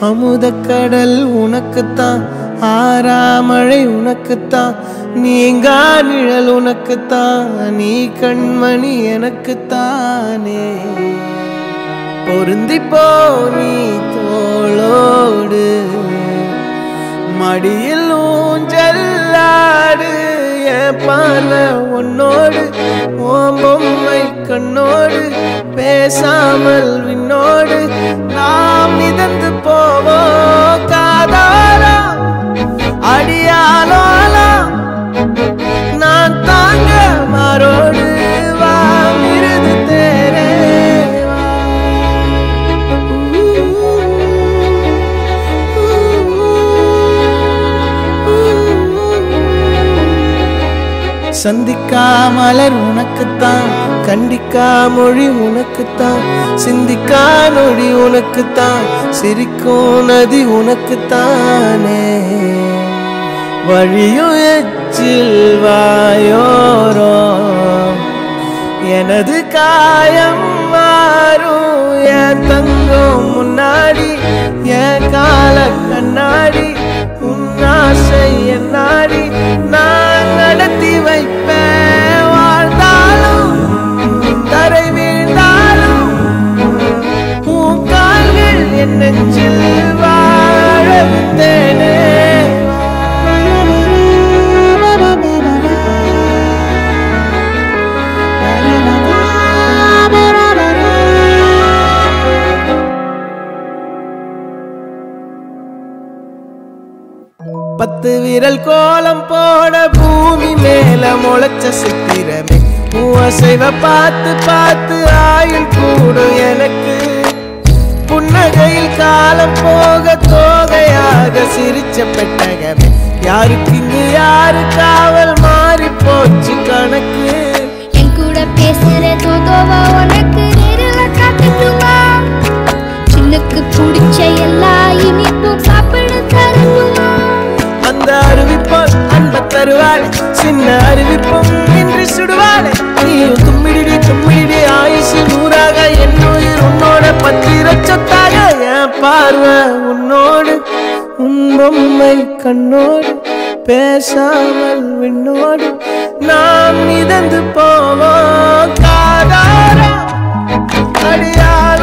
அமுதக்கடல் உனக்குத்தான், ஆறாமழை உனக்குத்தான், நீங்கா நிழல் உனக்குத்தான், நீ கண்மணி எனக்குத்தானே. பொருந்திப்போ நீ தோளோடு, மடியில் ஊஞ்சல்லாடு, என் பார்வை உன்னோடு, ஓம் பொம்மை கண்ணோடு, பேசாமல் விண்ணோடு நாம் மிதந்து போவோம் காதாரா அடியாலோலா. நான் தாங்க மாறோடு வாங்கிருது தேரே. சந்திக்கா மலர் உனக்குத்தான், கண்டிக்கா மொழி உனக்குத்தான், சிந்திக்கா நொடி உனக்குத்தான், சிரிக்கும் நதி உனக்குத்தானே. வழியும் எச்சில் வாயோரோ எனது காயம் மாறும், என் தங்கம் முன்னாடி என் கால கண்ணாடி, உன்னாசை என்னாடி நான் நடத்தி வைப்பேன். வாழ்ந்தாலும் தரை வீழ்ந்தாலும் உன் கால்கள் என் நெஞ்சில் வாழ விட்டேனே. பத்து விரல் கோலம் போட பூமி மேல முளைச்ச சித்திரமே, அசைவ பார்த்து பார்த்து ஆயுள் கூடும் எனக்கு. புன்னகையில் காலம் போக தோகையாக சிரிச்ச பெட்டகமே, யாருக்கு இங்கு யாரு காவல் மாறி போச்சு கணக்கு. என் கூட பேசுற தோதோவா உனக்கு நேரில் காட்டுமா, சின்னுக்கு பிடிச்ச எல்லா இனிப்பும் சாப்பிட தருமா. அந்த அறிவிப்போல் அன்ப தருவாள், சின்ன அறிவிப்பும் இன்று சுடுவாள். நீயும் தும்மிடி தும்மிடி ஆயுசு நூறாக, என் உயிர் உன்னோட பத்திர சொத்தாக. என் பார்வை உன்னோடு, உன் பொம்மை கண்ணோடு, பேசாமல் விண்ணோடு நாம் மிதந்து போவோம் காதாரா அடியார்.